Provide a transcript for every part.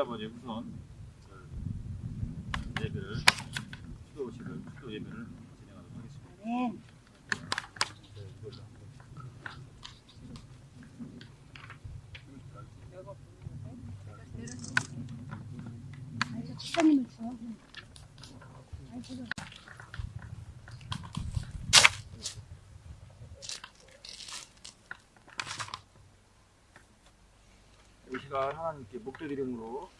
할아버지 우선 예배를 수도 예배를 진행하도록 하겠습니다. 네. 목사님을 좋아하시는 이 시간 하나님께 목도드림으로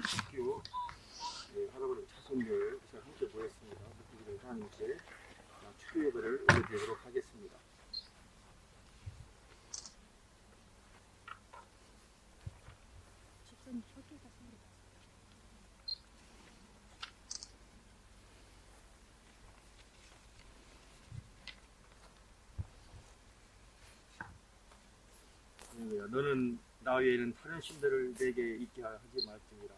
식구 할아버지 자손들 제가 함께 모였습니다. 목도드림 하나님께 축구 예배를 올려드리도록 하겠습니다. 너는 나 외에는 다른 신들을 내게 있게 하지 말지니라.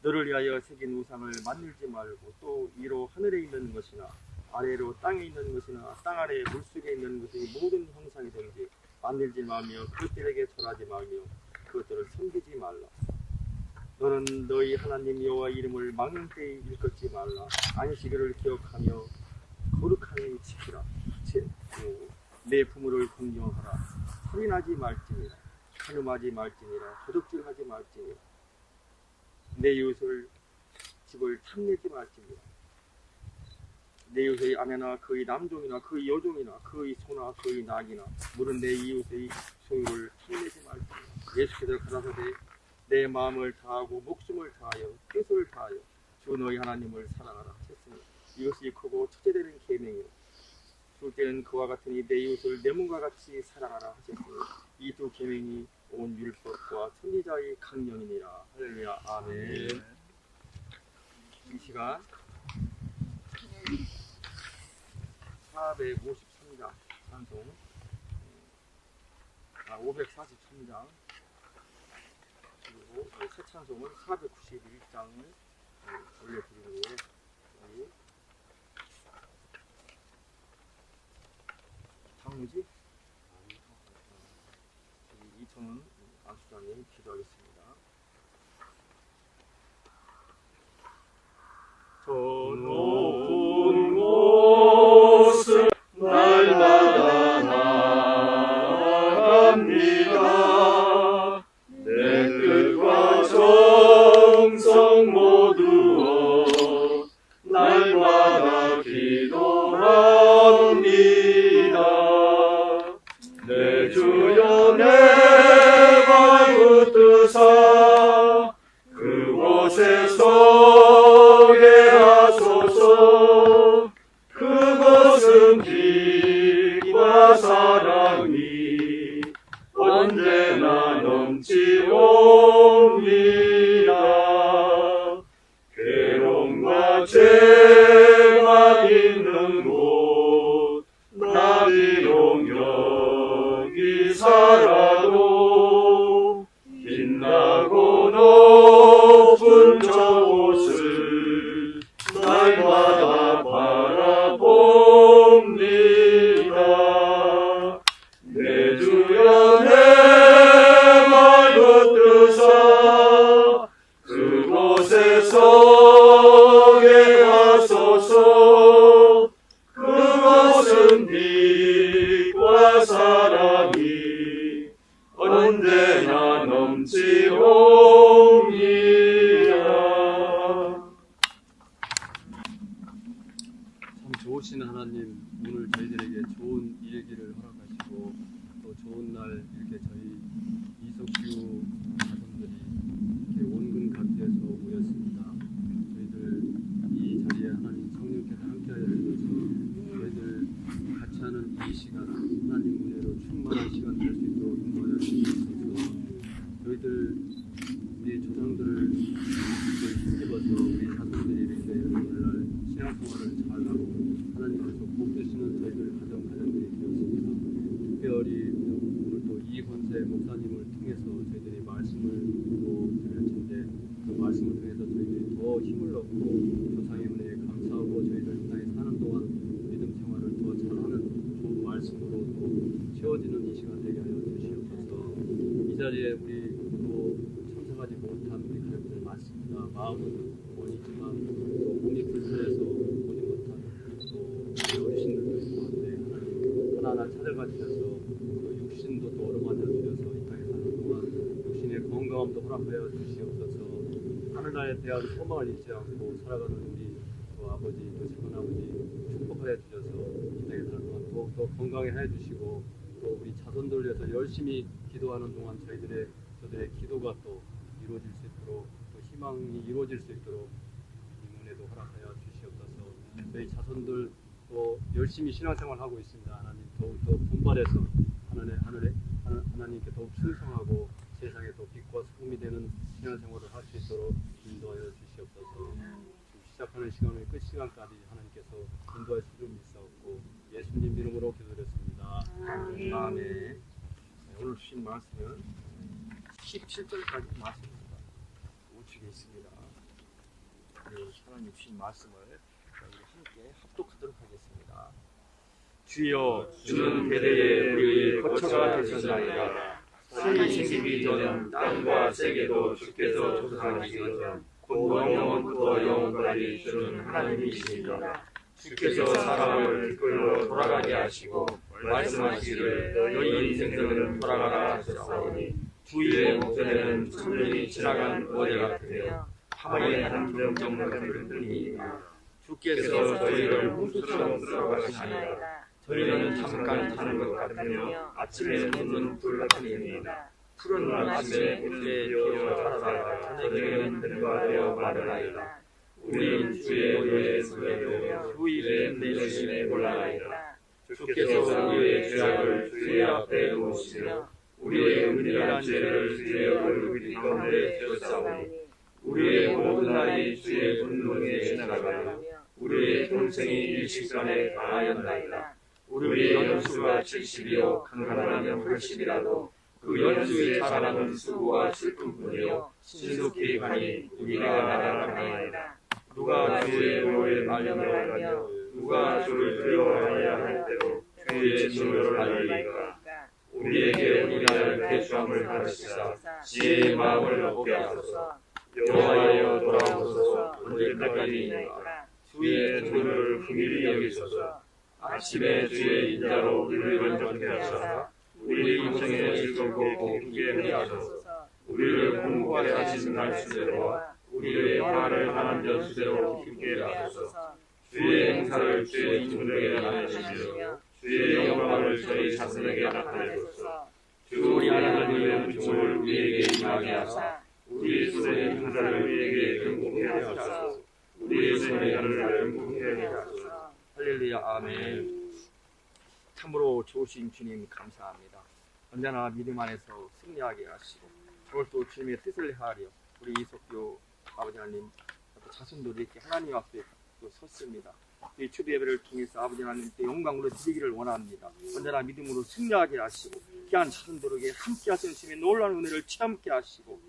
너를 위하여 새긴 우상을 만들지 말고 또 이로 하늘에 있는 것이나 아래로 땅에 있는 것이나 땅 아래 물속에 있는 것이 모든 형상이든지 만들지 말며 그것들에게 절하지 말며 그것들을 섬기지 말라. 너는 너희 하나님 여호와 이름을 막는 때에 일컫지 말라. 안식일을 기억하며 거룩하게 지키라. 내 부모를 공경하라. 살인하지 말지니라. 간음하지 말지니라. 도둑질하지 말지니라. 내 이웃을 집을 탐내지 말지니라. 내 이웃의 아내나 그의 남종이나 그의 여종이나 그의 소나 그의 낙이나 물은 내 이웃의 소유를 탐내지 말지니라. 예수께서 가라사대 내 마음을 다하고 목숨을 다하여 뜻을 다하여 주 너희 하나님을 사랑하라 했으니 이것이 크고 첫째 되는 계명이요 둘 때는 그와 같으니 내 이웃을 내 몸과 같이 사랑하라 하셨으니 이 두 계명이 온 율법과 선지자의 강령이니라. 할렐루야. 아멘. 이 시간 453장 찬송 543장 그리고 새 찬송은 491장을 올려드리고요. 당무지? 이천은 안수장님 기도하겠습니다. 저 높은 곳을 날마다 나아갑니다. 내 뜻과 정성 모두어 날마다 기도합니다. 내 주여 내 발 붙드사 그곳에 서게 하소서. 그것은 빛과 사랑이 언제나 넘치옵니다. 괴로움과 죄만 있는 곳 나 비록 여기 살아도 빛나고 높은 저곳을 날마다 바라봅니다. 내 주여 내 발 붙드사 그곳에 서게 하소서. 그것은 빛과 사랑이 언제나 넘치옵니다. 참 좋으신 하나님, 오늘 저희들에게 좋은 일기를 허락하시고 또 좋은 날 이렇게 저희 이석규 가족들이 이렇게 온근 각지에서 모였습니다. 저희들 이 자리에 하나님 성령께서 함께하여 주셔서 저희들 같이 하는 이 시간 하나님 은혜로 충만한 시간 될 수 있도록 인도하여 주시옵소서. 저희들 우리 조상들을 힘입어서 우리 자손들이 이렇게 오늘날 신앙생활을 잘하고 하나님께서 복 되시는 저희들 가정들이 되었습니다. 특별히 오늘 또 이권세 목사님을 통해서 저희들이 말씀을 듣고 들을 텐데 그 말씀을 통해서 저희들이 더 힘을 얻고 조상의 은혜에 감사하고 저희들 땅에 사는 동안 믿음 생활을 더 잘하는 좋은 말씀으로 또 채워지는 이 시간 되게 하여 주시옵소서. 이 자리에 우리 마음은 원이지만 또 몸이 불편해서 보지 못한 또 어르신들도 있고 한데 하나하나 찾아가시면서 그 육신도 또 어루만져 주셔서 이 땅에 사는 동안 육신의 건강함도 허락하여 주시옵소서. 하늘나라에 대한 소망을 잊지 않고 살아가는 우리 또 아버지 또 시어머니 축복하여 주셔서 이 땅에 사는 동안 더욱더 건강해 해 주시고 또 우리 자손들 위해서 열심히 기도하는 동안 저들의 기도가 또 이루어질 수 있도록 또 희망이 이루어질 수 있도록 이 은혜도 허락하여 주시옵소서. 저희 자손들 또 열심히 신앙생활 하고 있습니다. 하나님 더욱더 분발해서 하나님께 더욱 충성하고 세상에 또 빛과 소금이 되는 신앙생활을 할 수 있도록 인도하여 주시옵소서. 지금 시작하는 시간의 끝 시간까지 하나님께서 인도하실 줄 믿사옵고 예수님 이름으로 기도드렸습니다. 아멘. 네, 오늘 주신 말씀은 17절까지 말씀입니다. 우측에 있습니다. 하나님 주신 말씀을 우리 함께 합독하도록 하겠습니다. 주여, 주는 대대에 우리의 거처가 되셨나이다. 세상이 생기기 전 땅과 세계도 주께서 조성하시기 전 곧 영원부터 영원까지 주는 하나님이십니다. 주께서 사람을 이끌러 돌아가게 하시고 말씀하시기를 너희 인생들은 돌아가라 하셨사오니 주의 목전에는 천년이 지나간 어제 같으며 하루에 한 기름정 같은 뿐이니라. 주께서 저희를 홍수처럼 쓸어가시나이다. 저희는 잠깐 타는 것 같으며 아침에 묻는 불 같으니라. 푸른 아침에 꿀에 피어 자라다가 저녁에는 들과 되어 마르나이다. 우리는 주의 노예에 쓰여도 주의 내주심에 몰라나이다. 주께서 우리의 죄악을 주의 앞에 놓으시며 우리의 은밀한 죄를 주의 얼굴 가운데 펴사오니 우리의 모든 날이 주의 분노에 지나가며 우리의 평생이 일시간에 다하였나이다. 우리의 연수가 70이요 강간하면 80이라도 그 연수의 자라는 수고와 슬픔뿐이요 신속히 가니 우리가 나아가나이다. 누가 주의 노를 말려하며 누가 주를 두려워하야 할 때로 주의 진노를 알리리까. 우리에게 우리나라의 대수함을 가르치사 지혜의 마음을 얻게 하소서. 여호와여 돌아오소서. 언제까지이니까 주의 진노를 긍휼히 여기소서. 아침에 주의 인자로 우리를 만족케 하소서. 우리 인생에 즐겁고 기쁘게 하게 하소서. 우리를 공부하게 하신 날수대로 우리의 화를 하는 연수대로 기쁘게 하소서. 주의 행사를 주의 종들에게 나누시며 주의 영광을 저희 자손에게 나타내소서. 주 우리 하나님의 은총을 우리에게 임하게 하사 우리 손의 행사를 우리에게 경고케 하소서. 우리의 손의 행사를 경고케 하소서. 할렐루야. 아멘. 참으로 좋으신 주님 감사합니다. 언제나 믿음 안에서 승리하게 하시고 오늘도 주님의 뜻을 하려 우리 이석교 아버지 하나님 또 자손들이 이렇게 하나님 앞에 또 섰습니다. 이 주비 예배를 통해서 아버지 하나님께 영광으로 드리기를 원합니다. 언제나 믿음으로 승리하게 하시고 귀한 자손들에게 함께 하시는 주님의 놀라운 은혜를 체험케 하시고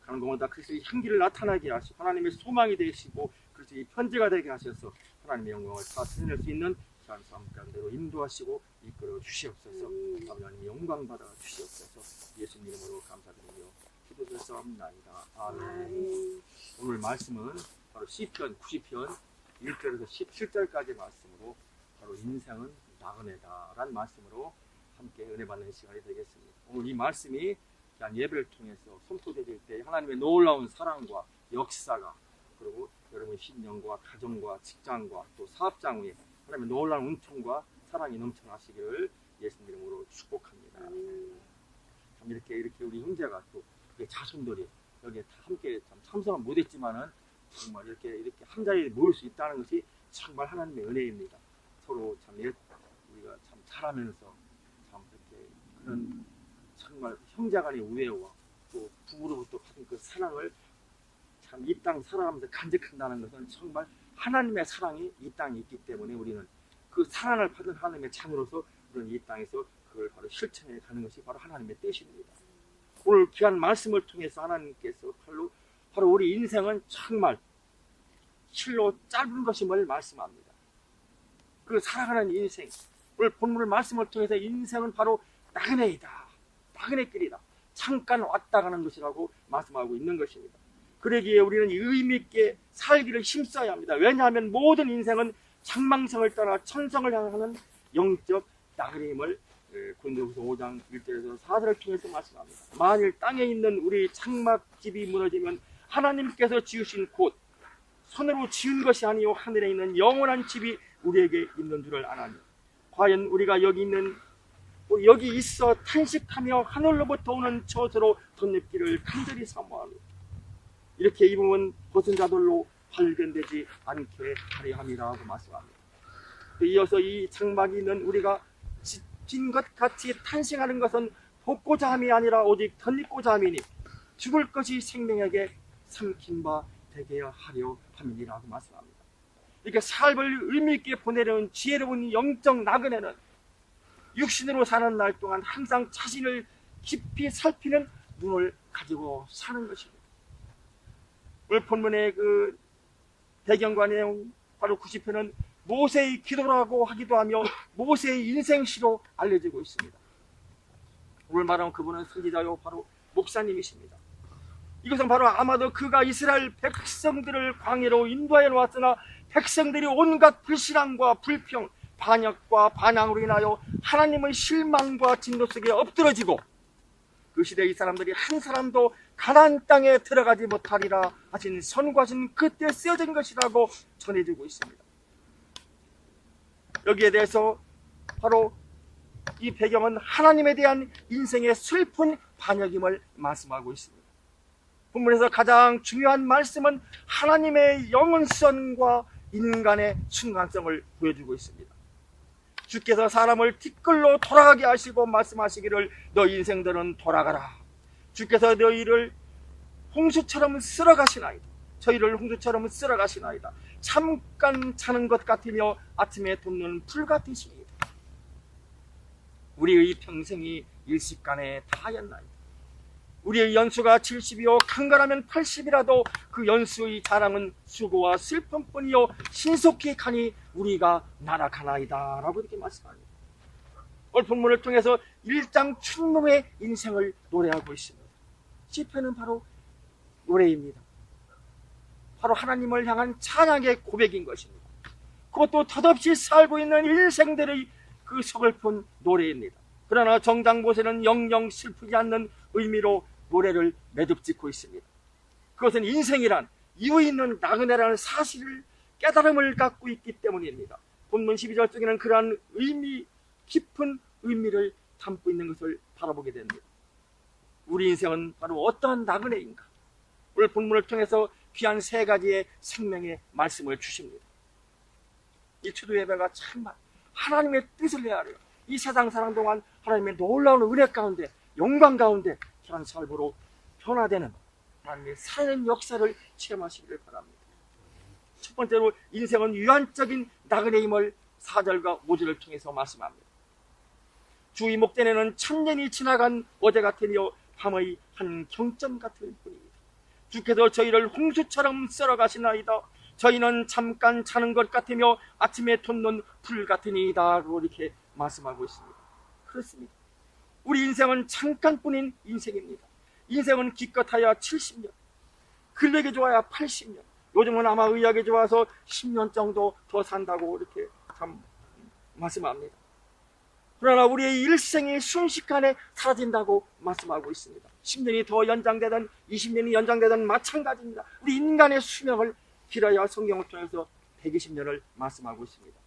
가는 곳마다 그리스도의 향기를 나타나게 하시고 하나님의 소망이 되시고 그리스도의 편지가 되게 하셔서 하나님의 영광을 다 드러낼 수 있는 귀한 삶 가운데로 인도하시고 이끌어 주시옵소서. 아버지 하나님 영광 받아 주시옵소서. 예수님 이름으로 감사드리며 기도드렸사옵나이다. 아멘. 오늘 말씀은 바로 시편 90편 1절에서 17절까지 말씀으로 바로 인생은 나그네다 라는 말씀으로 함께 은혜 받는 시간이 되겠습니다. 오늘 이 말씀이 그냥 예배를 통해서 선포되질 때 하나님의 놀라운 사랑과 역사가 그리고 여러분의 신령과 가정과 직장과 또 사업장 위에 하나님의 놀라운 은총과 사랑이 넘쳐나시기를 예수님 이름으로 축복합니다. 참 이렇게 우리 형제가 또 자손들이 여기에 다 함께 참석은 못했지만은 정말 이렇게 한 자리에 모일 수 있다는 것이 정말 하나님의 은혜입니다. 서로 참 우리가 참 잘하면서 참 이렇게 그런 정말 형제간의 우애와 또 부부로부터 받은 그 사랑을 참 이 땅 살아가면서 간직한다는 것은 정말 하나님의 사랑이 이 땅에 있기 때문에 우리는 그 사랑을 받은 하나님의 자녀로서 우리는 이 땅에서 그걸 바로 실천해 가는 것이 바로 하나님의 뜻입니다. 오늘 귀한 말씀을 통해서 하나님께서 바로 우리 인생은 정말 실로 짧은 것임을 말씀합니다. 그 살아가는 인생, 오늘 본문의 말씀을 통해서 인생은 바로 나그네이다, 나그네 길이다, 잠깐 왔다 가는 것이라고 말씀하고 있는 것입니다. 그러기에 우리는 의미 있게 살기를 힘써야 합니다. 왜냐하면 모든 인생은 장망성을 떠나 천성을 향하는 영적 나그네임을 고린도후서 5장 1절에서 4절을 통해서 말씀합니다. 만일 땅에 있는 우리 장막집이 무너지면 하나님께서 지으신 곳 손으로 지은 것이 아니요 하늘에 있는 영원한 집이 우리에게 있는 줄을 아나니 과연 우리가 여기 있어 탄식하며 하늘로부터 오는 처소로 덧입기를 간절히 사모하며 이렇게 입으면 벗은 자들로 발견되지 않게 하려 함이라고 말씀합니다. 이어서 이 장막이 있는 우리가 지친 것 같이 탄식하는 것은 벗고자 함이 아니라 오직 덧입고자 함이니 죽을 것이 생명에게 삼킨 바 되게 하려 함이니라고 말씀합니다. 이렇게 삶을 의미 있게 보내려는 지혜로운 영적 나그네는 육신으로 사는 날 동안 항상 자신을 깊이 살피는 눈을 가지고 사는 것입니다. 오늘 본문의 그 배경과 내용 바로 90편은 모세의 기도라고 하기도 하며 모세의 인생시로 알려지고 있습니다. 오늘 말하는 그분은 선지자요 바로 목사님이십니다. 이것은 바로 아마도 그가 이스라엘 백성들을 광야로 인도하여 놓았으나 백성들이 온갖 불신앙과 불평, 반역과 반항으로 인하여 하나님의 실망과 진노 속에 엎드러지고 그 시대의 사람들이 한 사람도 가나안 땅에 들어가지 못하리라 하신 선고하신 그때 쓰여진 것이라고 전해지고 있습니다. 여기에 대해서 바로 이 배경은 하나님에 대한 인생의 슬픈 반역임을 말씀하고 있습니다. 본문에서 가장 중요한 말씀은 하나님의 영원성과 인간의 순간성을 보여주고 있습니다. 주께서 사람을 티끌로 돌아가게 하시고 말씀하시기를 너 인생들은 돌아가라. 주께서 너희를 홍수처럼 쓸어가시나이다. 저희를 홍수처럼 쓸어가시나이다. 잠깐 자는 것 같으며 아침에 돋는 불 같으시니이다. 우리의 평생이 일시간에 다하였나이다. 우리의 연수가 70이요 강건하면 80이라도 그 연수의 자랑은 수고와 슬픔뿐이요 신속히 가니 우리가 날아가나이다 라고 이렇게 말씀합니다. 오늘 본문을 통해서 일장 춘몽의 인생을 노래하고 있습니다. 시편은 바로 노래입니다. 바로 하나님을 향한 찬양의 고백인 것입니다. 그것도 덧없이 살고 있는 일생들의 그 서글픈 노래입니다. 그러나 정작 모세는 영영 슬프지 않는 의미로 노래를 매듭짓고 있습니다. 그것은 인생이란 이유 있는 나그네라는 사실을 깨달음을 갖고 있기 때문입니다. 본문 12절 속에는 그러한 의미 깊은 의미를 담고 있는 것을 바라보게 됩니다. 우리 인생은 바로 어떠한 나그네인가? 오늘 본문을 통해서 귀한 세 가지의 생명의 말씀을 주십니다. 이 추도 예배가 참 하나님의 뜻을 헤아려 이 세상 사는 동안 하나님의 놀라운 은혜 가운데 영광 가운데 현 삶으로 변화되는 하나님의 살아있는 역사를 체험하시기를 바랍니다. 첫 번째로 인생은 유한적인 나그네임을 4절과 5절을 통해서 말씀합니다. 주 이목전에는 천년이 지나간 어제 같으며 밤의 한 경점 같을 뿐입니다. 주께서 저희를 홍수처럼 썰어가시나이다. 저희는 잠깐 자는 것 같으며 아침에 돋는 불 같으니이다. 이렇게 말씀하고 있습니다. 그렇습니다. 우리 인생은 잠깐뿐인 인생입니다. 인생은 기껏하여 70년, 근력이 좋아야 80년, 요즘은 아마 의학이 좋아서 10년 정도 더 산다고 이렇게 참 말씀합니다. 그러나 우리의 일생이 순식간에 사라진다고 말씀하고 있습니다. 10년이 더 연장되든 20년이 연장되든 마찬가지입니다. 우리 인간의 수명을 길어야 성경을 통해서 120년을 말씀하고 있습니다.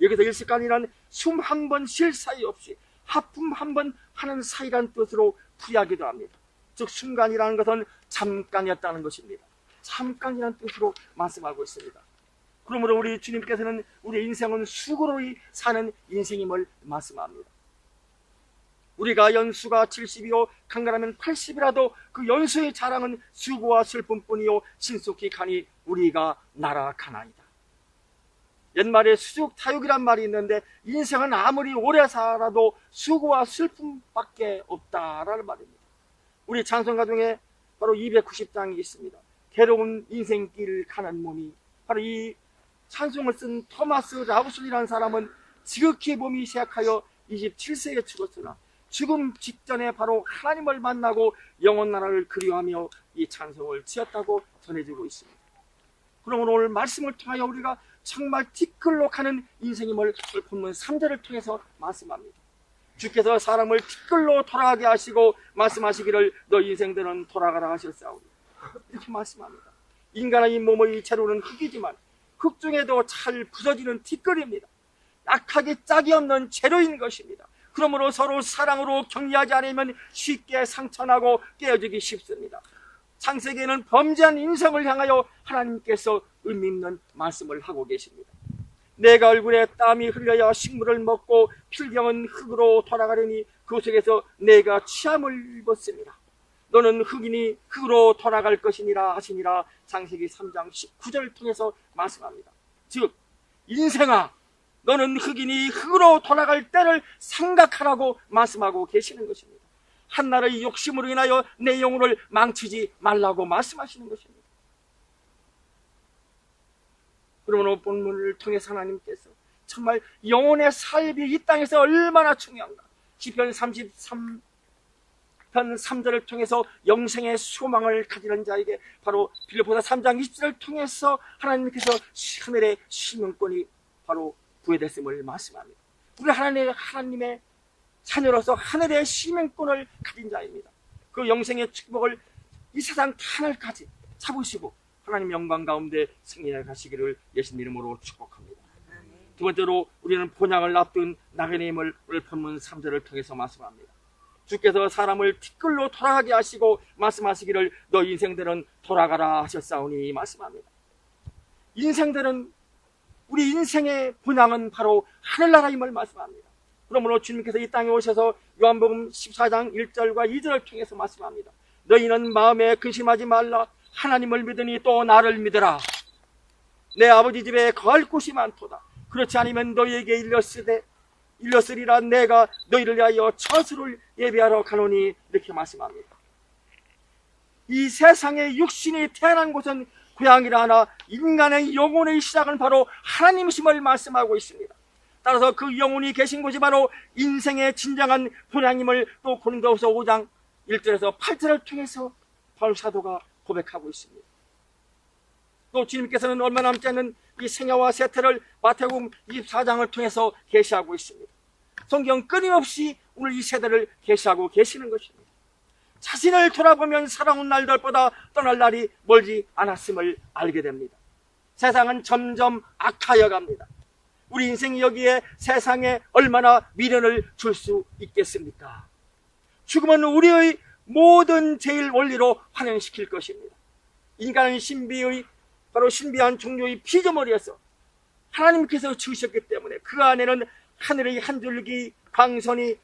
여기서 일시간이란 숨 한 번 쉴 사이 없이 하품 한 번 하는 사이란 뜻으로 풀이하기도 합니다. 즉 순간이라는 것은 잠깐이었다는 것입니다. 잠깐이라는 뜻으로 말씀하고 있습니다. 그러므로 우리 주님께서는 우리 인생은 수고로이 사는 인생임을 말씀합니다. 우리가 연수가 70이요 강건하면 80이라도 그 연수의 자랑은 수고와 슬픔뿐이요 신속히 가니 우리가 날아가나이다. 옛말에 수죽타육이란 말이 있는데 인생은 아무리 오래 살아도 수고와 슬픔밖에 없다라는 말입니다. 우리 찬송가 중에 바로 290장이 있습니다. 괴로운 인생길 가는 몸이, 바로 이 찬송을 쓴 토마스 라브술이라는 사람은 지극히 몸이 쇠약하여 27세에 죽었으나 죽음 직전에 바로 하나님을 만나고 영원 나라를 그리워하며 이 찬송을 지었다고 전해지고 있습니다. 그러므로 오늘 말씀을 통하여 우리가 정말 티끌로 가는 인생임을 본문 3절을 통해서 말씀합니다. 주께서 사람을 티끌로 돌아가게 하시고 말씀하시기를 너 인생들은 돌아가라 하셨사오니, 이렇게 말씀합니다. 인간의 몸의 재료는 흙이지만 흙 중에도 잘 부서지는 티끌입니다. 약하게 짝이 없는 재료인 것입니다. 그러므로 서로 사랑으로 격려하지 않으면 쉽게 상처나고 깨어지기 쉽습니다. 창세기에는 범죄한 인성을 향하여 하나님께서 의미 있는 말씀을 하고 계십니다. 내가 얼굴에 땀이 흘려야 식물을 먹고 필경은 흙으로 돌아가려니 그 속에서 내가 취함을 입었습니다. 너는 흙이니 흙으로 돌아갈 것이니라 하시니라. 창세기 3장 19절을 통해서 말씀합니다. 즉 인생아, 너는 흙이니 흙으로 돌아갈 때를 생각하라고 말씀하고 계시는 것입니다. 한나라의 욕심으로 인하여 내 영혼을 망치지 말라고 말씀하시는 것입니다. 그러므로 본문을 통해서 하나님께서 정말 영혼의 삶이 이 땅에서 얼마나 중요한가. 시편 33편 3절을 통해서 영생의 소망을 가지는 자에게 바로 빌립보서 3장 20절을 통해서 하나님께서 하늘의 시민권이 바로 부여됐음을 말씀합니다. 우리 하나님의 자녀로서 하늘의 시민권을 가진 자입니다. 그 영생의 축복을 이 세상 하늘까지 잡으시고 하나님 영광 가운데 승리해 가시기를 예수님 이름으로 축복합니다. 두 번째로 우리는 본향을 앞둔 나그네임을 오늘 본문 3절을 통해서 말씀합니다. 주께서 사람을 티끌로 돌아가게 하시고 말씀하시기를 너 인생들은 돌아가라 하셨사오니 말씀합니다. 인생들은 우리 인생의 본향은 바로 하늘나라임을 말씀합니다. 그러므로 주님께서 이 땅에 오셔서 요한복음 14장 1절과 2절을 통해서 말씀합니다. 너희는 마음에 근심하지 말라. 하나님을 믿으니 또 나를 믿으라. 내 아버지 집에 거할 곳이 많도다. 그렇지 않으면 너희에게 일렀으리라. 내가 너희를 위하여 처소를 예비하러 가노니, 이렇게 말씀합니다. 이 세상에 육신이 태어난 곳은 고향이라 하나 인간의 영혼의 시작은 바로 하나님이심을 말씀하고 있습니다. 따라서 그 영혼이 계신 곳이 바로 인생의 진정한 본향임을 또 고린도후서 5장 1절에서 8절을 통해서 바울 사도가 고백하고 있습니다. 또 주님께서는 얼마 남지 않은 이 생애와 세태를 마태복음 24장을 통해서 계시하고 있습니다. 성경 끊임없이 오늘 이 세대를 계시하고 계시는 것입니다. 자신을 돌아보면 살아온 날들보다 떠날 날이 멀지 않았음을 알게 됩니다. 세상은 점점 악하여 갑니다. 우리 인생이 여기에 세상에 얼마나 미련을 줄 수 있겠습니까? 죽음은 우리의 모든 제일 원리로 환영시킬 것입니다. 인간은 바로 신비한 종류의 피조물이어서 하나님께서 지으셨기 때문에 그 안에는 하늘의 한 줄기 광선이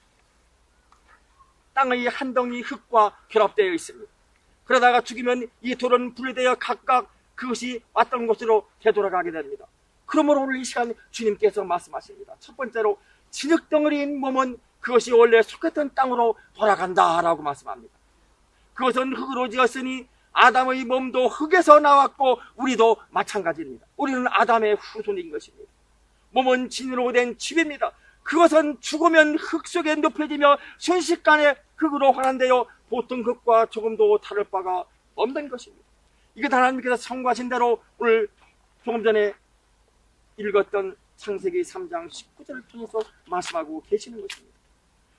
땅의 한 덩이 흙과 결합되어 있습니다. 그러다가 죽이면 이 돌은 분리되어 각각 그것이 왔던 곳으로 되돌아가게 됩니다. 그러므로 오늘 이 시간 주님께서 말씀하십니다. 첫 번째로 진흙덩어리인 몸은 그것이 원래 속했던 땅으로 돌아간다라고 말씀합니다. 그것은 흙으로 지었으니 아담의 몸도 흙에서 나왔고 우리도 마찬가지입니다. 우리는 아담의 후손인 것입니다. 몸은 진으로 된 집입니다. 그것은 죽으면 흙 속에 눕혀지며 순식간에 흙으로 환원되어 보통 흙과 조금도 다를 바가 없는 것입니다. 이게 하나님께서 선고하신 대로 오늘 조금 전에 읽었던 창세기 3장 19절을 통해서 말씀하고 계시는 것입니다.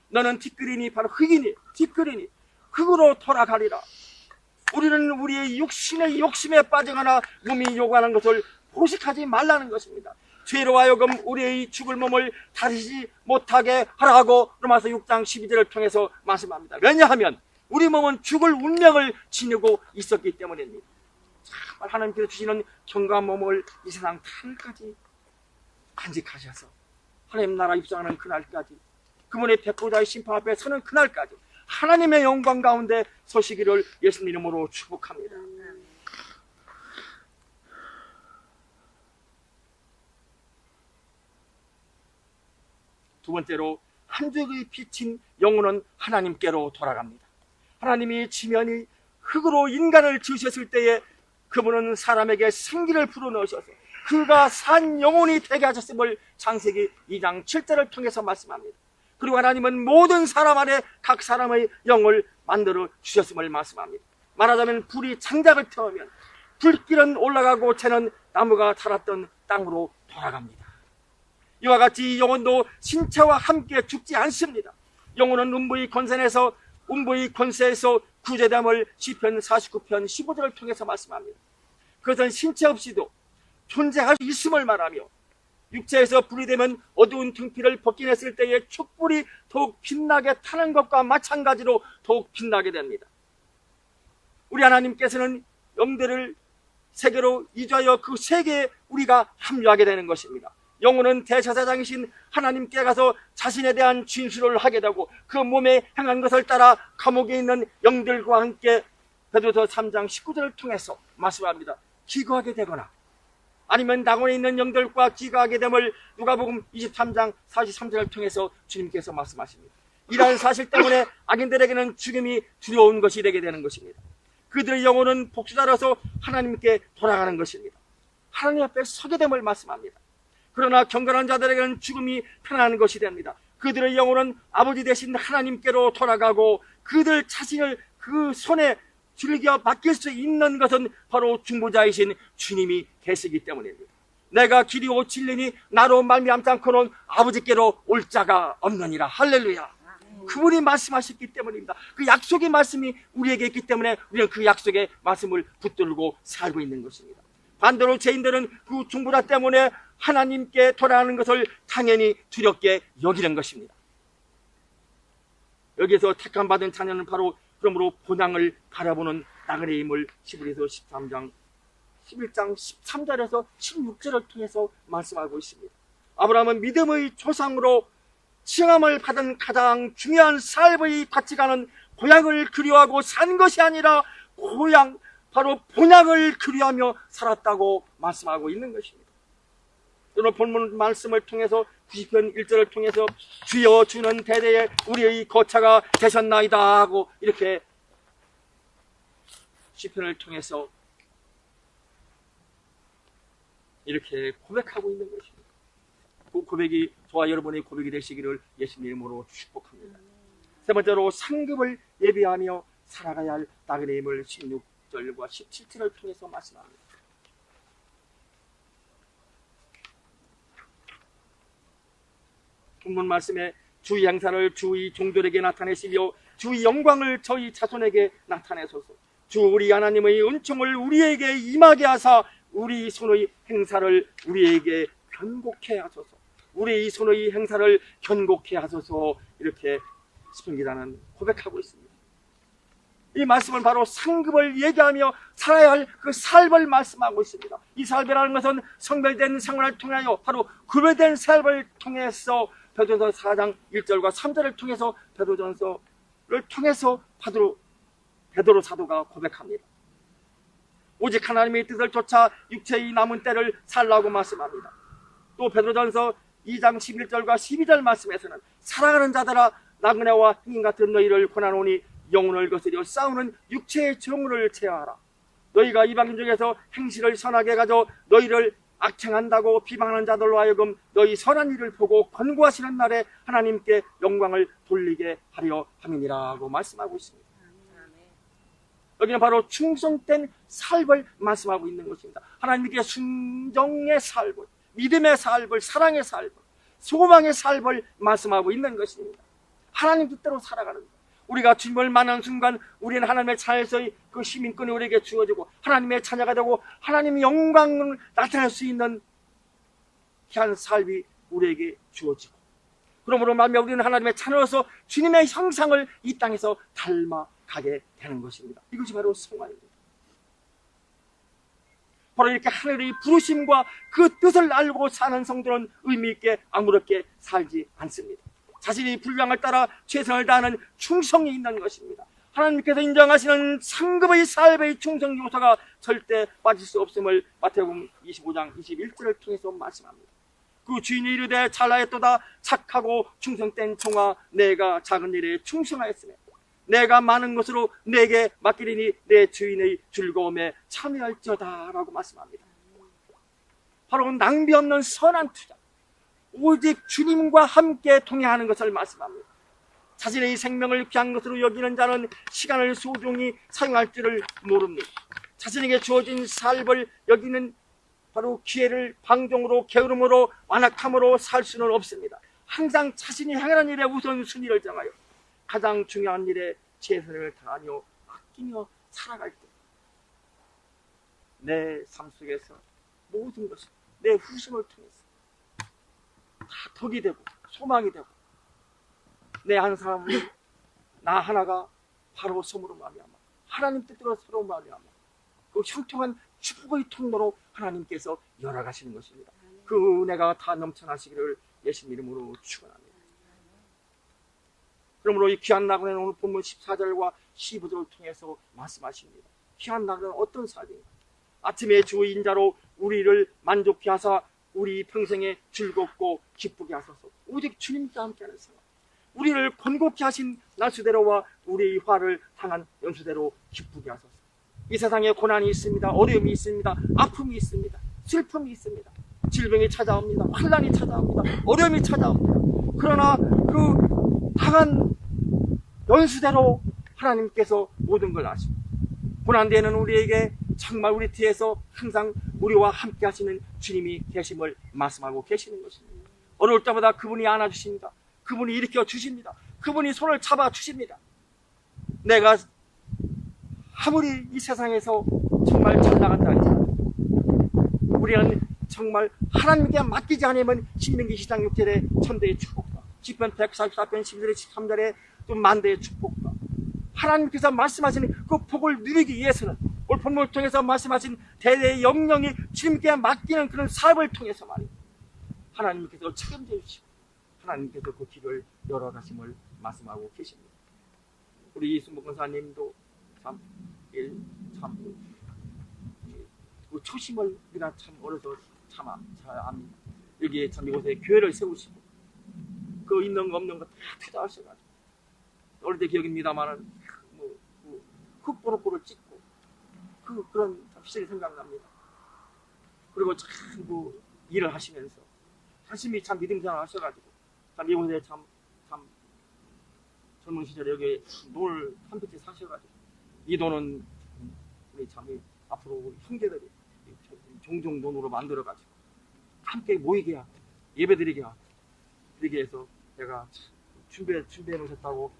너는 티끌이니 바로 흙이니 티끌이니 흙으로 돌아가리라. 우리는 우리의 육신의 욕심에 빠져가나 몸이 요구하는 것을 포식하지 말라는 것입니다. 죄로 하여금 우리의 죽을 몸을 다루지 못하게 하라고 로마서 6장 12절을 통해서 말씀합니다. 왜냐하면 우리 몸은 죽을 운명을 지니고 있었기 때문입니다. 정말 하나님께서 주시는 경건한 몸을 이 세상 하늘까지 간직하셔서 하나님 나라 입성하는 그날까지, 그분의 백보자의 심판 앞에 서는 그날까지 하나님의 영광 가운데 서시기를 예수님 이름으로 축복합니다. 두 번째로 한 줄기 빛인 영혼은 하나님께로 돌아갑니다. 하나님이 지면이 흙으로 인간을 지으셨을 때에 그분은 사람에게 생기를 불어넣으셔서 그가 산 영혼이 되게 하셨음을 창세기 2장 7절을 통해서 말씀합니다. 그리고 하나님은 모든 사람 안에 각 사람의 영을 만들어 주셨음을 말씀합니다. 말하자면 불이 창작을 태우면 불길은 올라가고 채는 나무가 자랐던 땅으로 돌아갑니다. 이와 같이 영혼도 신체와 함께 죽지 않습니다. 영혼은 음부의 권세에서 구제됨을 시편 49편 15절을 통해서 말씀합니다. 그것은 신체 없이도 존재할 수 있음을 말하며 육체에서 불이 되면 어두운 등피를 벗긴 했을 때에 촛불이 더욱 빛나게 타는 것과 마찬가지로 더욱 빛나게 됩니다. 우리 하나님께서는 영들을 세계로 이주하여 그 세계에 우리가 합류하게 되는 것입니다. 영혼은 대제사장이신 하나님께 가서 자신에 대한 진술을 하게 되고 그 몸에 행한 것을 따라 감옥에 있는 영들과 함께 베드로서 3장 19절을 통해서 말씀합니다. 기거하게 되거나 아니면 낙원에 있는 영들과 기거하게 됨을 누가복음 23장 43절을 통해서 주님께서 말씀하십니다. 이러한 사실 때문에 악인들에게는 죽음이 두려운 것이 되게 되는 것입니다. 그들의 영혼은 복수자로서 하나님께 돌아가는 것입니다. 하나님 앞에 서게 됨을 말씀합니다. 그러나 경건한 자들에게는 죽음이 편안한 것이 됩니다. 그들의 영혼은 아버지 되신 하나님께로 돌아가고 그들 자신을 그 손에 즐겨 맡길 수 있는 것은 바로 중보자이신 주님이 계시기 때문입니다. 내가 길이요 진리니 나로 말미암지 않고는 아버지께로 올 자가 없느니라. 할렐루야. 그분이 말씀하셨기 때문입니다. 그 약속의 말씀이 우리에게 있기 때문에 우리는 그 약속의 말씀을 붙들고 살고 있는 것입니다. 반대로 죄인들은 그 중보자 때문에 하나님께 돌아가는 것을 당연히 두렵게 여기는 것입니다. 여기에서 택함 받은 자녀는 바로 그러므로 본향을 바라보는 나그네의 힘을 히브리서 11장 13절에서 16절을 통해서 말씀하고 있습니다. 아브라함은 믿음의 조상으로 칭함을 받은 가장 중요한 삶의 가치관은 고향을 그리워하고 산 것이 아니라 고향, 바로 본향을 그리워하며 살았다고 말씀하고 있는 것입니다. 오늘 본문 말씀을 통해서 90편 1절을 통해서 주여 주는 대대에 우리의 거처가 되셨나이다 하고 이렇게 시편을 통해서 이렇게 고백하고 있는 것입니다. 그 고백이 저와 여러분의 고백이 되시기를 예수님 이름으로 축복합니다. 세 번째로 상급을 예비하며 살아가야 할 나그네의 힘을 16절과 17절을 통해서 말씀합니다. 본문 말씀에 주의 행사를 주의 종들에게 나타내시며 주의 영광을 저희 자손에게 나타내소서. 주 우리 하나님의 은총을 우리에게 임하게 하사 우리 손의 행사를 우리에게 견고케 하소서. 우리 손의 행사를 견고케 하소서. 이렇게 시편 기자는 고백하고 있습니다. 이 말씀은 바로 상급을 얘기하며 살아야 할 그 삶을 말씀하고 있습니다. 이 삶이라는 것은 성별된 생활을 통하여 바로 구별된 삶을 통해서 베드로전서 4장 1절과 3절을 통해서 베드로전서를 통해서 베드로 사도가 고백합니다. 오직 하나님의 뜻을 쫓아 육체의 남은 때를 살라고 말씀합니다. 또 베드로전서 2장 11절과 12절 말씀에서는 사랑하는 자들아 나그네와 행인 같은 너희를 권하노니 영혼을 거스려 싸우는 육체의 정욕을 제어하라. 너희가 이방인 중에서 행실을 선하게 가져 너희를 악행한다고 비방하는 자들로 하여금 너희 선한 일을 보고 권고하시는 날에 하나님께 영광을 돌리게 하려 함이니라고 말씀하고 있습니다. 여기는 바로 충성된 삶을 말씀하고 있는 것입니다. 하나님께 순종의 삶을, 믿음의 삶을, 사랑의 삶을, 소망의 삶을 말씀하고 있는 것입니다. 하나님 뜻대로 살아가는 것. 우리가 주님을 만난 순간 우리는 하나님의 자녀에서의 그 시민권이 우리에게 주어지고 하나님의 자녀가 되고 하나님의 영광을 나타낼 수 있는 귀한 삶이 우리에게 주어지고, 그러므로 말미암아 우리는 하나님의 자녀로서 주님의 형상을 이 땅에서 닮아가게 되는 것입니다. 이것이 바로 성화입니다. 바로 이렇게 하늘의 부르심과 그 뜻을 알고 사는 성도는 의미있게 아무렇게 살지 않습니다. 자신이 분량을 따라 최선을 다하는 충성이 있는 것입니다. 하나님께서 인정하시는 상급의 삶의 충성 요소가 절대 빠질 수 없음을 마태복음 25장 21절을 통해서 말씀합니다. 그 주인이 이르되 잘하였도다 착하고 충성된 종아, 내가 작은 일에 충성하였으며 내가 많은 것으로 내게 맡기리니 내 주인의 즐거움에 참여할지어다 라고 말씀합니다. 바로 낭비 없는 선한 투자, 오직 주님과 함께 동행하는 것을 말씀합니다. 자신의 생명을 귀한 것으로 여기는 자는 시간을 소중히 사용할 줄을 모릅니다. 자신에게 주어진 삶을 여기는 바로 기회를 방종으로 게으름으로 완악함으로 살 수는 없습니다. 항상 자신이 행하는 일에 우선순위를 정하여 가장 중요한 일에 최선을 다하며 아끼며 살아갈 때 내 삶 속에서 모든 것이 내 후심을 통해서 다 덕이 되고 소망이 되고 내 한 사람은 나 하나가 바로 섬으로 말미암아 하나님 뜻대로 서로 말미암아 그 형통한 축복의 통로로 하나님께서 열어가시는 것입니다. 그 은혜가 다 넘쳐나시기를 예수님 이름으로 축원합니다. 그러므로 이 귀한 나그네는 오늘 본문 14절과 15절을 통해서 말씀하십니다. 귀한 나그네는 어떤 삶인가? 아침에 주 인자로 우리를 만족케 하사 우리 평생에 즐겁고 기쁘게 하소서. 오직 주님과 함께하는 생활, 우리를 권고케 하신 날수대로와 우리의 화를 향한 연수대로 기쁘게 하소서. 이 세상에 고난이 있습니다. 어려움이 있습니다. 아픔이 있습니다. 슬픔이 있습니다. 질병이 찾아옵니다. 환난이 찾아옵니다. 어려움이 찾아옵니다. 그러나 그 당한 연수대로 하나님께서 모든 걸 아시고 고난되는 우리에게 정말 우리 뒤에서 항상 우리와 함께 하시는 주님이 계심을 말씀하고 계시는 것입니다. 어려울 때마다 그분이 안아주십니다. 그분이 일으켜 주십니다. 그분이 손을 잡아 주십니다. 내가 아무리 이 세상에서 정말 잘 나간다 할지라도 우리는 정말 하나님께 맡기지 않으면 신명기 10장 6절에 천대의 축복과 시편 144편 11절에 13절에 또 만대의 축복과 하나님께서 말씀하시는 그 복을 누리기 위해서는 오늘 본문을 통해서 말씀하신 대대의 영령이 주님께 맡기는 그런 사업을 통해서 말입니다. 하나님께서 책임져 주시고 하나님께서 그 길을 열어가심을 말씀하고 계십니다. 우리 이순복 권사님도 그 초심을 우리가 참 어려서 잘 압니다. 여기에 참 이곳에 교회를 세우시고 그 있는 거 없는 거 다 투자하셔가지고 어릴 때 기억입니다만은 흙보로보를 찍고 그런 시절이 생각납니다. 그리고 참 그 일을 하시면서 열심히 참 믿음 생활 하셔가지고 참 이곳에 참 젊은 시절에 여기 돈을 한 푼씩 사셔가지고 이 돈은 우리 참 앞으로 우리 형제들이 종종 돈으로 만들어가지고 함께 모이게 하고 예배드리게 하고 그러게 해서 제가 준비해 놓으셨다고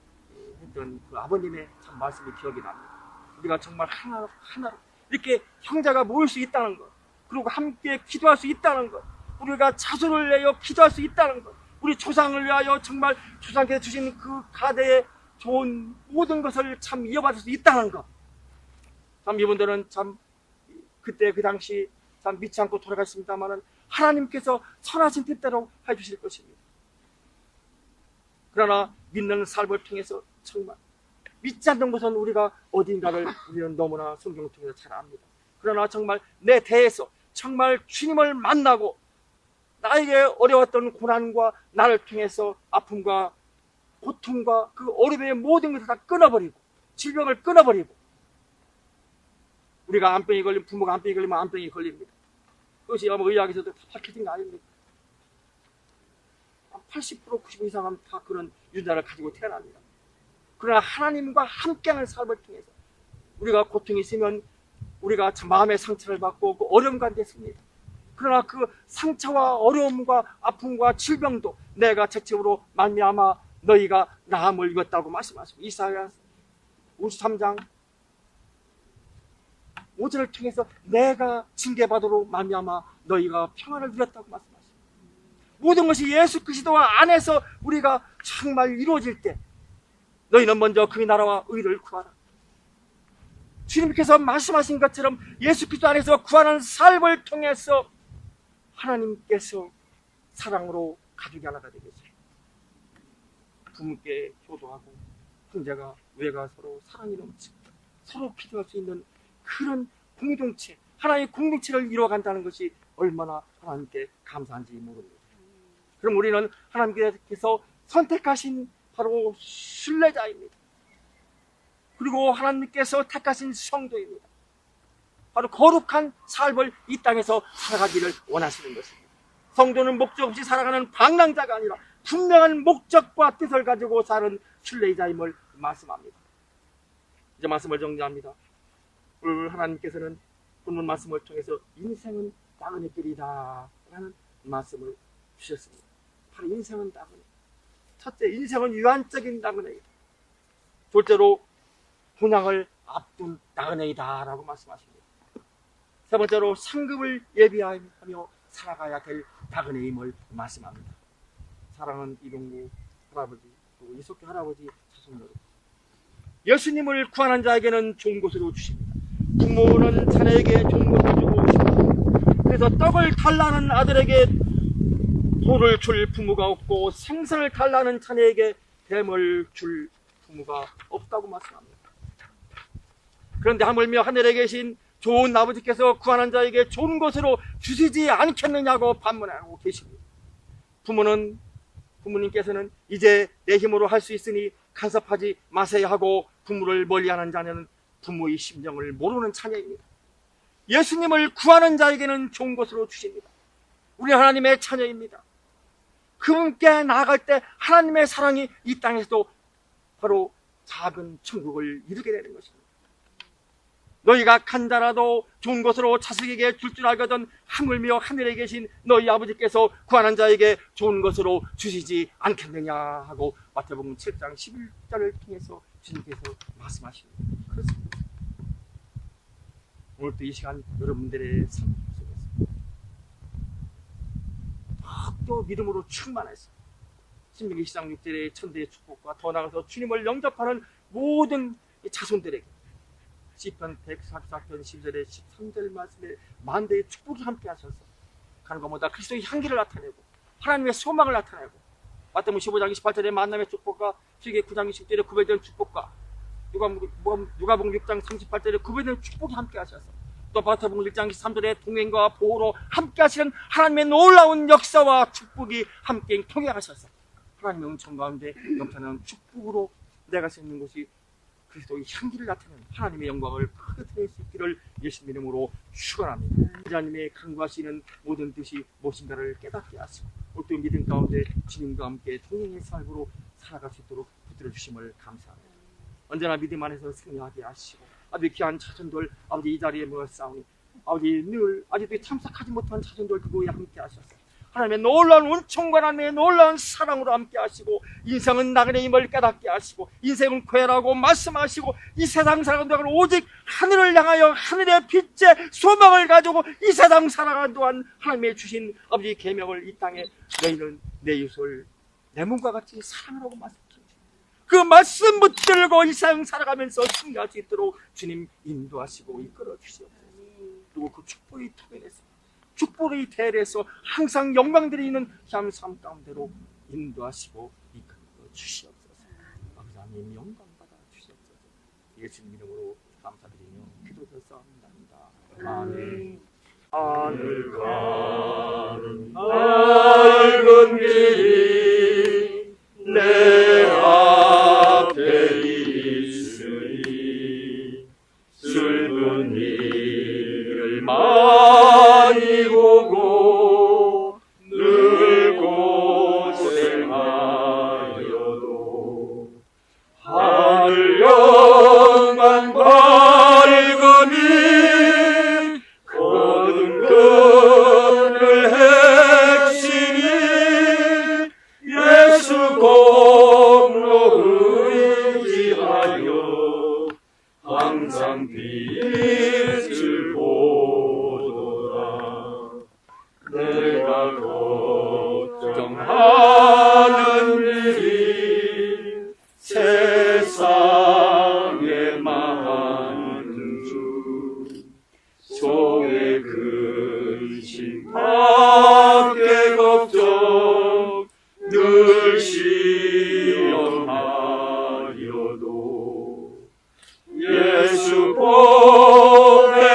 했던 그 아버님의 참 말씀이 기억이 납니다. 우리가 정말 하나로 이렇게 형제가 모일 수 있다는 것, 그리고 함께 기도할 수 있다는 것, 우리가 자손을 내어 기도할 수 있다는 것, 우리 조상을 위하여 정말 조상께서 주신 그 가대의 좋은 모든 것을 참 이어받을 수 있다는 것. 참 이분들은 참 그때 그 당시 참 믿지 않고 돌아갔습니다만은 하나님께서 선하신 뜻대로 해주실 것입니다. 그러나 믿는 삶을 통해서 정말 믿지 않는 것은 우리가 어딘가를 우리는 너무나 성경을 통해서 잘 압니다. 그러나 정말 내 대에서 정말 주님을 만나고 나에게 어려웠던 고난과 나를 통해서 아픔과 고통과 그 어려움의 모든 것을 다 끊어버리고 질병을 끊어버리고 우리가 암병이 걸리면 부모가 암병이 걸리면 암병이 걸립니다. 그것이 아마 의학에서도 다 밝혀진 거 아닙니까? 80% 90% 이상은 다 그런 유전자를 가지고 태어납니다. 그러나 하나님과 함께하는 삶을 통해서 우리가 고통이 있으면 우리가 참 마음의 상처를 받고 그 어려움 가운데 씁니다. 그러나 그 상처와 어려움과 아픔과 질병도 내가 책책으로 말미암아 너희가 나음을 입었다고 말씀하십니다. 이사야 53장 5절을 통해서 내가 징계받으로 말미암아 너희가 평안을 누렸다고 말씀하십니다. 모든 것이 예수 그리스도 안에서 우리가 정말 이루어질 때 너희는 먼저 그의 나라와 의를 구하라. 주님께서 말씀하신 것처럼 예수 그리스도 안에서 구하는 삶을 통해서 하나님께서 사랑으로 가족이 하나가 되게 해주세요. 부모께 효도하고 형제가 외가 서로 사랑이 넘치고 서로 기도할 수 있는 그런 공동체, 하나님의 공동체를 이루어간다는 것이 얼마나 하나님께 감사한지 모릅니다. 그럼 우리는 하나님께서 선택하신 바로 순례자입니다. 그리고 하나님께서 택하신 성도입니다. 바로 거룩한 삶을 이 땅에서 살아가기를 원하시는 것입니다. 성도는 목적 없이 살아가는 방랑자가 아니라 분명한 목적과 뜻을 가지고 사는 순례자임을 말씀합니다. 이제 말씀을 정리합니다. 오늘 하나님께서는 본문 말씀을 통해서 인생은 나그네 길이다 라는 말씀을 주셨습니다. 바로 인생은 나그네. 첫째, 인생은 유한적인 나그네이다. 둘째로 분양을 앞둔 나그네이다 라고 말씀하십니다. 세 번째로 상급을 예비하며 살아가야 될 나그네임을 말씀합니다. 사랑하는 이동구 할아버지, 또 이석규 할아버지 자손들, 예수님을 구하는 자에게는 좋은 곳으로 주십니다. 부모는 자녀에게 좋은 곳을 주고 싶습니다. 그래서 떡을 달라는 아들에게 돌을 줄 부모가 없고 생선을 달라는 자녀에게 뱀을 줄 부모가 없다고 말씀합니다. 그런데 하물며 하늘에 계신 좋은 아버지께서 구하는 자에게 좋은 곳으로 주시지 않겠느냐고 반문하고 계십니다. 부모님께서는 이제 내 힘으로 할 수 있으니 간섭하지 마세요 하고 부모를 멀리하는 자녀는 부모의 심정을 모르는 자녀입니다. 예수님을 구하는 자에게는 좋은 곳으로 주십니다. 우리 하나님의 자녀입니다. 그분께 나아갈 때 하나님의 사랑이 이 땅에서도 바로 작은 천국을 이루게 되는 것입니다. 너희가 간다라도 좋은 곳으로 자식에게 줄 줄 알거든 하물며 하늘에 계신 너희 아버지께서 구하는 자에게 좋은 것으로 주시지 않겠느냐 하고 마태복음 7장 11절을 통해서 주님께서 말씀하십니다. 그렇습니다. 오늘도 이 시간 여러분들의 삶 속에서 또 믿음으로 충만해서 신명기 10장 6절의 천대의 축복과 더 나아가서 주님을 영접하는 모든 자손들에게 시편 144편 10절의 13절 말씀에 만대의 축복이 함께 하셔서 가는 것보다 그리스도의 향기를 나타내고 하나님의 소망을 나타내고 마태복음 15장 28절의 만남의 축복과 시계 9장 20절의 구별된 축복과 누가복음 6장 38절의 구별된 축복이 함께 하셔서 또 마태복음 1장 23절의 동행과 보호로 함께 하시는 하나님의 놀라운 역사와 축복이 함께 통행하셔서 하나님의 은총 가운데 넘쳐나는 축복으로 내가 서 있는 곳이 그리스도의 향기를 나타내는 하나님의 영광을 크게 드릴 수 있기를 예수님 이름으로 축원합니다. 하나님의 강구하시는 모든 뜻이 무엇인가를 깨닫게 하시고 또 믿음 가운데 주님과 함께 동행의 삶으로 살아갈 수 있도록 붙들어 주심을 감사합니다. 언제나 믿음 안에서 승리하게 하시고 아버지 귀한 자손들 아버지 이 자리에 모였사오니 아버지 늘 아직도 참석하지 못한 자손들 그곳에 함께 하셔서 하나님의 놀라운 은총과 하나님의 놀라운 사랑으로 함께 하시고 인생은 나그네임을 깨닫게 하시고 인생은 괴라고 말씀하시고 이 세상 사람들은 오직 하늘을 향하여 하늘의 빛의 소망을 가지고 이 세상 살아가는 동안 하나님의 주신 아버지 계명을 이 땅에 너희는 내 이웃을 내 몸과 같이 사랑하라고 말씀하십니다. 그 말씀 붙들고 이 세상 살아가면서 승리할 수 있도록 주님 인도하시고 이끌어 주시옵소서. 그리고 그 축복이 통해서 축복의 대례에서 항상 영광들이 있는 삶 가운데로 인도하시고 이끌어 주시옵소서. 아버지 하나님 영광 받아 주시옵소서. 예수님 이름으로 감사드리며 기도드렸사옵나이다. 아멘. 하늘 가는 밝은 길이 내 앞에 있으니 슬픈 일을 많이 보고 늘 고생하여도 하늘 영광 밝음이 거둔 그늘 핵심이 예수 공로 의지하여 항상 빛을 보더라. 내가 걱정하는 일이 세상에 많은 주 속에 근심 밖에 걱정 늘 시험하여도 예수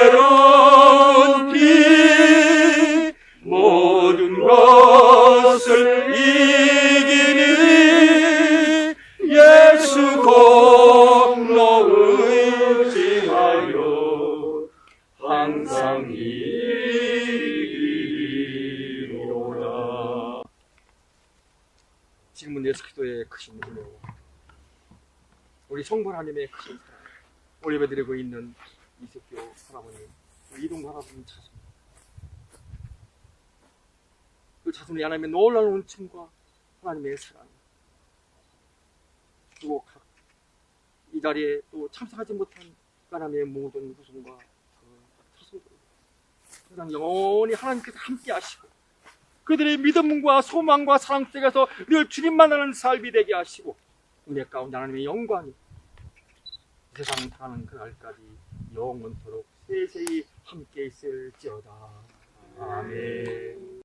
보배로운 피 모든 것을 이기니 예수 공로 의지하여 항상 이기리로다. 주님은 예수 그리스도의 크신 은혜와 우리 성부 하나님의 크신 사랑, 우리 예배드리고 있는 이석교 할아버님, 이동 할아버님 자손, 그 자손의 하나님의 놀라운 은총과 하나님의 사랑, 그리고 각 이 자리에 또 참석하지 못한 하나님의 모든 후손과 자손들, 항상 영원히 하나님께서 함께 하시고 그들의 믿음과 소망과 사랑 속에서 늘 주님만 아는 삶이 되게 하시고 은혜 가운데 하나님의 영광이 세상 사는 그날까지 영원토록 세세히 함께 있을지어다. 아멘.